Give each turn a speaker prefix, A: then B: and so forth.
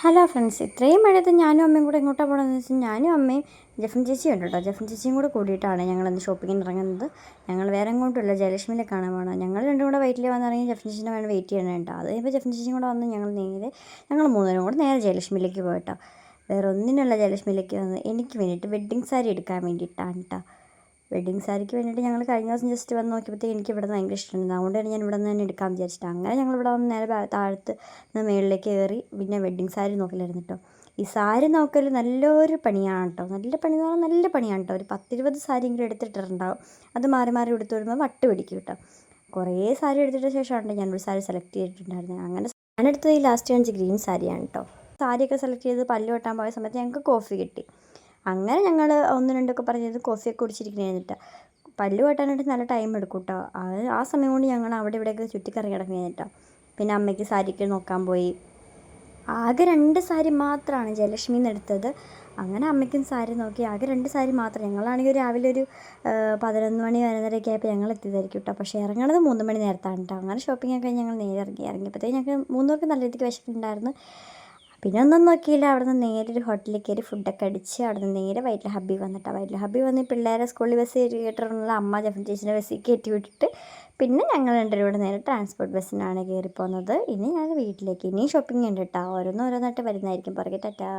A: Hello friends, ഇത്രയും മഴയത്ത് ഞാനും അമ്മയും കൂടെ എങ്ങോട്ടാണ് പോകണമെന്ന് വെച്ചാൽ ഞാനും അമ്മയും ജെഫിൻ ചേച്ചിയും ഉണ്ട് കേട്ടോ. ജെഫിൻ ചേച്ചിയും കൂടെ കൂടിയിട്ടാണ് ഞങ്ങളിന്ന് ഷോപ്പിങ്ങിന് ഇറങ്ങുന്നത്. ഞങ്ങൾ വേറെ എങ്ങോട്ടുമില്ല, ജയലക്ഷ്മിയിലെ കാണാൻ പോകണം. ഞങ്ങൾ രണ്ടും കൂടെ വെയിറ്റിൽ വന്നിറങ്ങി ജെഫിൻ ചേച്ചിനെ വേണം വെയിറ്റ് ചെയ്യണേട്ടോ. അത് കഴിയുമ്പോൾ ജെഫിൻ ചേച്ചിയും കൂടെ വന്ന് ഞങ്ങൾ മൂന്നുപേരും കൂടെ നേരെ ജയലക്ഷ്മിയിലേക്ക് പോയിട്ടോ. വേറെ ഒന്നിനുള്ള ജയലക്ഷ്മിയിലേക്ക് വന്ന് എനിക്ക് വേണ്ടിയിട്ട് വെഡ്ഡിങ് സാരി എടുക്കാൻ വേണ്ടിയിട്ടാണ് കേട്ടോ. വെഡ്ഡിങ് സാരിക്ക് വേണ്ടിയിട്ട് ഞങ്ങൾ കഴിഞ്ഞ ദിവസം ജസ്റ്റ് വന്ന് നോക്കിയപ്പോഴത്തേക്ക് എനിക്ക് ഇവിടെ ഭയങ്കര ഇഷ്ടമുണ്ട്. അതുകൊണ്ടാണ് ഞാൻ ഇവിടെ നിന്ന് തന്നെ എടുക്കാൻ വിചാരിച്ചിട്ട്. അങ്ങനെ ഞങ്ങൾ ഇവിടെ വന്ന് നേരെ താഴത്ത് നിന്ന് മുകളിലേക്ക് കയറി പിന്നെ വെഡ്ഡിങ് സാരി നോക്കലായിരുന്നു കേട്ടോ. ഈ സാരി നോക്കൽ നല്ലൊരു പണിയാണ് കേട്ടോ. നല്ല പണി എന്ന് പറഞ്ഞാൽ നല്ല പണിയാണ് കേട്ടോ. ഒരു 10-20 സാരിയെങ്കിലും എടുത്തിട്ടുണ്ടാവും. അത് മാറി മാറി എടുത്ത് വരുമ്പോൾ വട്ട് പിടിക്കും കേട്ടോ. കുറേ സാരി എടുത്തിട്ട് ശേഷമാണ് ഞാനൊരു സാരി സെലക്ട് ചെയ്തിട്ടുണ്ടായിരുന്നത്. അങ്ങനെ ഞാനെടുത്തത് ഈ ലാസ്റ്റ് കാണിച്ച ഗ്രീൻ സാരിയാണ് കേട്ടോ. സാരിയൊക്കെ സെലക്ട് ചെയ്ത് പല്ല് വെട്ടാൻ പോയ സമയത്ത് ഞങ്ങൾക്ക് കോഫി കിട്ടി. അങ്ങനെ ഞങ്ങൾ ഒന്ന് രണ്ടൊക്കെ പറഞ്ഞത് കോഫിയൊക്കെ കുടിച്ചിരിക്കണേന്നിട്ട് പല്ല് വെട്ടാനായിട്ട് നല്ല ടൈം എടുക്കും കേട്ടോ. ആ സമയം കൊണ്ട് ഞങ്ങൾ അവിടെ ഇവിടെയൊക്കെ ചുറ്റിക്കറങ്ങി കിടക്കുന്നേന്നിട്ടോ. പിന്നെ അമ്മയ്ക്ക് സാരിക്ക് നോക്കാൻ പോയി. ആകെ 2 സാരി മാത്രമാണ് ജയലക്ഷ്മിയിൽ നിന്ന് എടുത്തത്. അങ്ങനെ അമ്മയ്ക്കും സാരി നോക്കി. ആകെ 2 സാരി മാത്രം. ഞങ്ങളാണെങ്കിൽ രാവിലെ ഒരു 11 മണി വരെയൊക്കെ ആയപ്പോൾ ഞങ്ങൾ എത്തിയതായിരിക്കും കേട്ടോ. പക്ഷേ ഇറങ്ങണത് 3 മണി നേരത്താണ് കേട്ടോ. അങ്ങനെ ഷോപ്പിംഗ് ഒക്കെ കഴിഞ്ഞ് ഞങ്ങൾ നേരെ ഇറങ്ങിയപ്പോഴത്തേക്ക് ഞങ്ങൾക്ക് 3 പേർക്ക് നല്ല രീതിക്ക് വിശക്കുന്നുണ്ടായിരുന്നു. പിന്നെ ഒന്നും നോക്കിയില്ല. അവിടെ നിന്ന് നേരെ ഒരു ഹോട്ടലിൽ കയറി ഫുഡൊക്കെ അടിച്ച് അവിടെ നിന്ന് നേരെ വൈറ്റില ഹബ്ബി വന്നിട്ടാണ്. വൈറ്റില ഹബ്ബി വന്ന് പിള്ളേരെ സ്കൂളിൽ ബസ് കയറ്റിട്ടുള്ള അമ്മ ജെഫിൻ ചേച്ചിൻ്റെ ബസ്സിൽ കയറ്റി വിട്ടിട്ട് പിന്നെ ഞങ്ങൾ രണ്ടുപേരും കൂടെ നേരെ ട്രാൻസ്പോർട്ട് ബസ്സിനാണ് കയറി പോകുന്നത്. ഇനി ഞാൻ വീട്ടിലേക്ക് ഇനിയും ഷോപ്പിംഗ് ഉണ്ട് കേട്ടോ. ഓരോന്നോരോന്നായിട്ട് വരുന്നതായിരിക്കും. പുറകെ ടാറ്റാ.